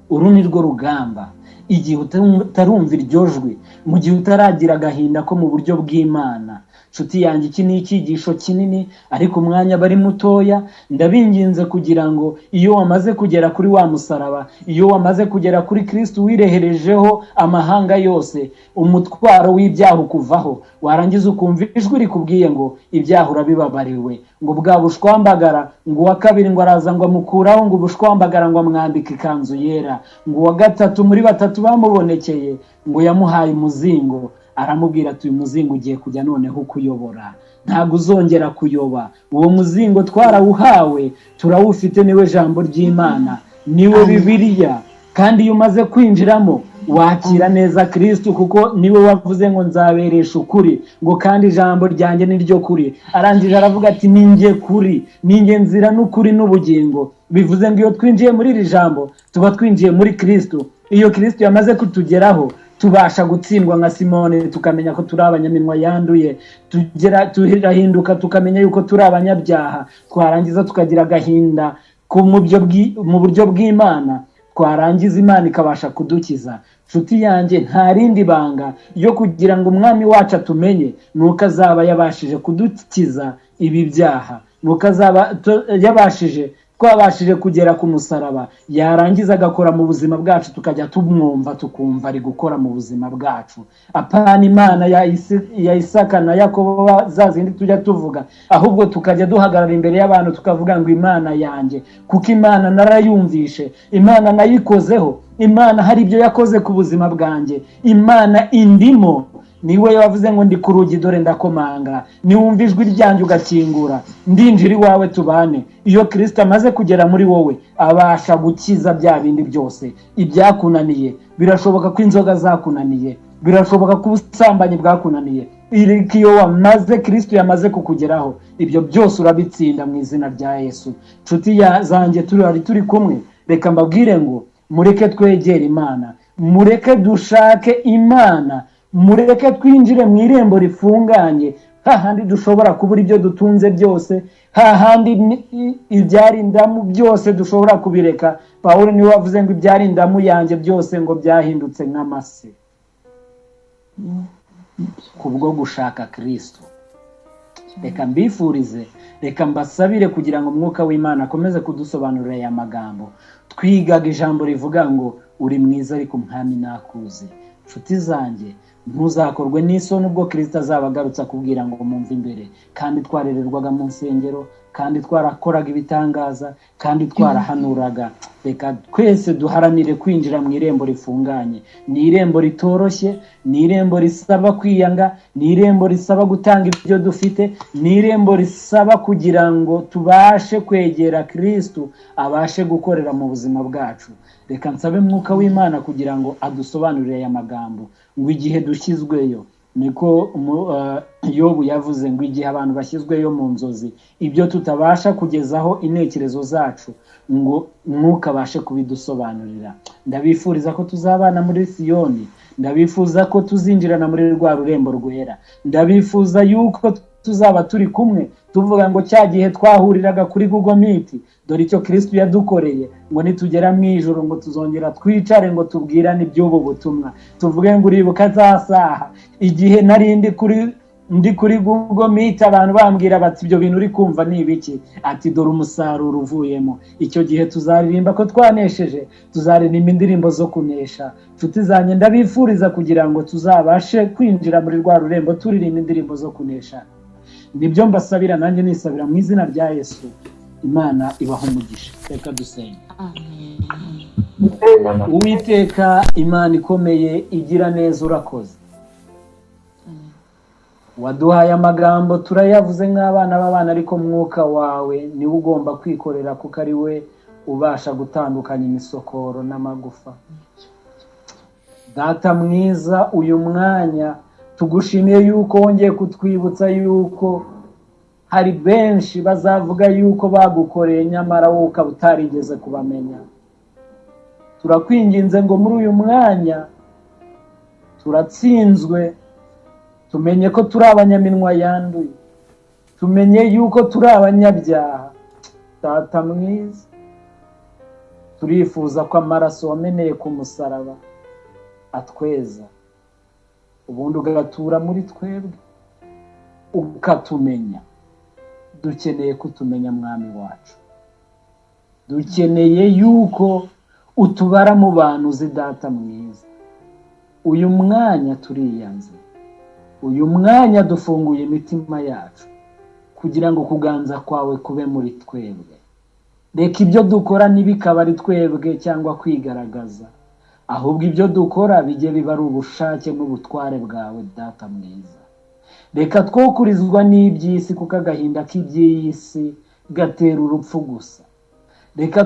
Uru ni rwo rugamba. Igihe utarumva iryo jwi, mu gihe utaragira agahinda ko mu buryo bw'Imana. Nshuti yanjye, iki ni icyigisho kinini, ariko umwanya bari mutoya. Ndabinginze kugira ngo iyo wamaze kugera kuri wa musaraba, iyo wamaze kugera kuri Kristo wireherejeho amahanga yose, umutwaro w'ibyaha ukuvaho, warangiza ukumva ijwi rikubwiye ngo ibyaha urabibabariwe. Ngo bwa bushwambagara, ngo uwa kabiri ngo araza ngo amukuraho, ngo ubushwambagara ngo amwambike ikanzu yera. Ngo uwa gatatu muri batatu bamubonekeye, ngo yamuhaye umuzingo, aramubwira ati uyu muzingo ugiye kujya noneho kuyobora, ntabwo uzongera kuyoba. Uwo muzingo twarawuhawe, turawufite, niwe jambo ry'Imana, niwe Bibiliya. Kandi iyo umaze kwinjiramo wakira neza Kristo, kuko niwe wavuze ngo nzaberesha ukuri, ngo kandi ijambo ryanjye ni ryo kuri. Arangije aravuga ati ninjye kuri, ninjye nzira n'ukuri n'ubugingo. Bivuze ngo iyo twinjiye muri iri jambo tuba twinjiye muri Kristo. Iyo Kristo yamaze kutugeraho, tubasha gutsindwa nka Simone, tukamenya ko turi abanyaminwa yanduye, turahinduka tukamenya yuko turi abanyabyaha. Twarangiza tukagira agahinda ko mu buryo bw'Imana, twarangiza Imana ikabasha kudukiza. Nshuti yanjye, nta rindi banga yo kugira ngo umwami wacu atumenye, nuko azaba yabashije kudukiza ibi byaha, nuko azaba twabashije kugera ku musaraba, yarangiza agakora mu buzima bwacu, tukajya tumwumva, tukumva ari gukora mu buzima bwacu. Apana Imana ya Isaka na Yakobo za zindi tujya tuvuga, ahubwo tukajya duhagarara imbere y'abantu tukavuga ngo Imana yanjye, kuko Imana narayumvishe, Imana nayikozeho, Imana hari ibyo yakoze ku buzima bwanjye, Imana indimo. Niwe yavuze ngo ndi ku rugi dore ndakomanga, niwumva ijwi ryanjye ugakingura, ndinjira iwawe tubane. Iyo Kristo amaze kugera muri wowe, abasha gukiza bya bindi byose ibyakunaniye. Birashoboka ko inzoga zakunaniye, birashoboka ko ubusambanyi bwakunaniye, iyo wamaze Kristo yamaze kukugeraho, ibyo byose urabitsinda mu izina rya Yesu. Nshuti zanjye, turi kumwe, reka mbabwire ngo mureke twegere Imana, mureke dushake Imana, mureke twinjire mu irembo rifunganye, hahandi dushobora kubura ibyo dutunze byose, hahandi ibyari indamu byose dushobora kubireka. Pawulo niwe wavuze ngo ibyari indamu yanjye byose ngo byahindutse nk'amase, kubwo gushaka Kristo. Reka mbifurize, reka mbasabire kugira ngo umwuka w'Imana akomeze kudusobanurira aya magambo. Twigaga ijambo rivuga ngo uri mwiza ariko umwami nakuzi. Nshuti zanjye, ntuzakorwe n'isoni ubwo Kristo azaba agarutse akubwira ngo mumve imbere. Kandi twarererwaga mu nsengero, kandi twarakoraga ibitangaza kandi twarahanuraga. Reka twese duharanire kwinjira mu irembo rifunganye. Ni irembo ritoroshye, ni irembo risaba kwiyanga, ni irembo risaba gutanga ibyo dufite, ni irembo risaba kugira ngo tubashe kwegera Kristo abashe gukorera mu buzima bwacu. Reka nsabe Mwuka w'Imana kugira ngo adusobanurire aya magambo, ngo igihe dushyizweyo, niko Yobu yavuze ngo igihe abantu bashyizweyo mu nzozi, ibyo tutabasha kugezaho intekerezo zacu, ngo Mwuka abashe kubidusobanurira. Ndabifuriza ko tuzabana muri Siyoni, ndabifuza ko tuzinjirana muri rwa rurembo rwera, ndabifuza yuko tuzaba turi kumwe tuvuga ngo cya gihe twahuriraga kuri Google Meet, dore icyo Kristo yadukoreye, ngo nitugera mu ijuru ngo tuzongera twicare ngo tubwirane iby'ubu butumwa, tuvuge ngo uribuka za saha igihe nari ndi kuri Google Meet abantu bambwira bati ibyo bintu uri kumva ni ibiki, ati dore umusaruro uvuyemo. Icyo gihe tuzaririmba ko twanesheje, tuzaririmba indirimbo zo kunesha. Nshuti zanjye, ndabifuriza kugira ngo tuzabashe kwinjira muri rwa rurembo turirimba indirimbo zo kunesha. Nibyo mbasabira, nanjye nisabira mu izina rya Yesu. Imana ibaha umugisha. Reka dusenge. Uwiteka Imana ikomeye igira neza, urakoze. Waduhaye amagambo turayavuze nk'abana b'abana, ariko Mwuka wawe niwe ugomba kwikorera, kuko ari we ubasha gutandukanya imisokoro n'amagufa. Data mwiza, uyu mwanya tugushimiye yuko wongeye kutwibutsa yuko hari benshi bazavuga yuko bagukoreye nyamara wowe ukaba utarigeze kubamenya. Turakwinginze ngo muri uyu mwanya turatsinzwe, tumenye ko turi abanyaminwa yanduye, tumenye yuko turi abanyabyaha. Data mwiza, turifuza ko amaraso wameneye ku musaraba atweza, ubundi ugatura muri twebwe ukatumenya. Dukeneye kutumenya Mwami wacu, dukeneye yuko utubara mu bantu uzi. Data mwiza, uyu mwanya turiyanze, uyu mwanya dufunguye imitima yacu kugira ngo kuganza kwawe kube muri twebwe. Reka ibyo dukora ntibikaba ari twebwe cyangwa kwigaragaza, ahubwo ibyo dukora bijye biba ari ubushake n'ubutware bwawe. Data mwiza, reka twokurizwa n'iby'isi, kuko agahinda k'iby'iyi si gatera urupfu gusa. Reka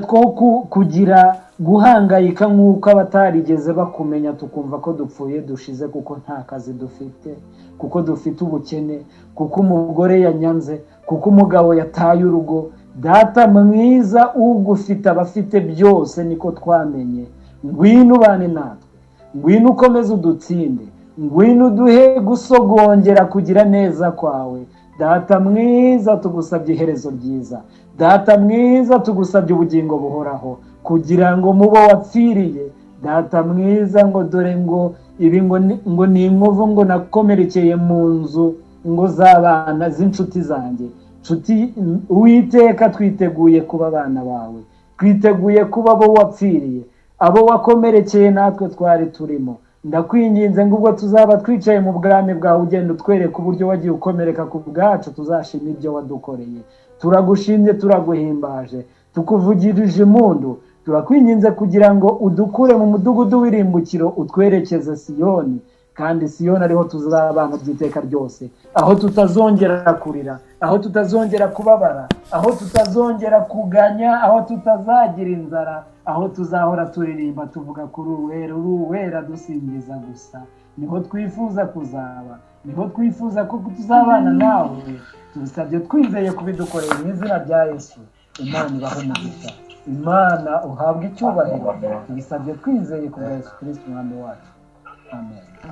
kugira guhangayika nk'uko abatarigeze bakumenya, tukumva ko dupfuye dushize, kuko nta kazi dufite, kuko dufite ubukene, kuko umugore yanyanze, kuko umugabo yataye urugo. Data mwiza, ugufite abafite byose, niko twamenye. Ngwino ubane natwe, ngwino ukomeze udutsinde, ngwino uduhe gusogongera kugira neza kwawe. Data mwiza, tugusabye iherezo ryiza. Data mwiza, tugusabye ubugingo buhoraho, kugira ngo mubo wapfiriye. Data mwiza, ngo dore ngo ibi ngo ni inkovu ngo nakomerekeye mu nzu ngo z'abana z'inshuti zanjye. Nshuti Uwiteka, twiteguye kuba abana bawe, twiteguye kuba abo wapfiriye, abo wakomerekeye natwe twari turimo. Ndakwinginze ngo ubwo tuzaba twicaye mu bwami bwawe, ugenda utwereka uburyo wagiye ukomereka ku bwacu, tuzashima ibyo wadukoreye. Turagushimye, turaguhimbaje, tukuvugirije impundu. Turakwinginze kugira ngo udukure mu mudugudu w'irimbukiro, utwerekeze Siyoni, kandi Siyoni ariho tuzabana by'iteka ryose, aho tutazongera kurira, aho tutazongera kubabara, aho tutazongera kuganya, aho tutazagira inzara, aho tuzahora turirimba tuvuga kuri uwera dusingiza gusa. Niho twifuza kuzaba, niho twifuza ko tuzabana nawe. Tubisabye twizeye kubidukorera mu izina rya Yesu. Imana ibahe umugisha, Imana uhabwe icyubahiro. Tubisabye twizeye ku bwa Yesu Kristo Umwami wacu. Amen.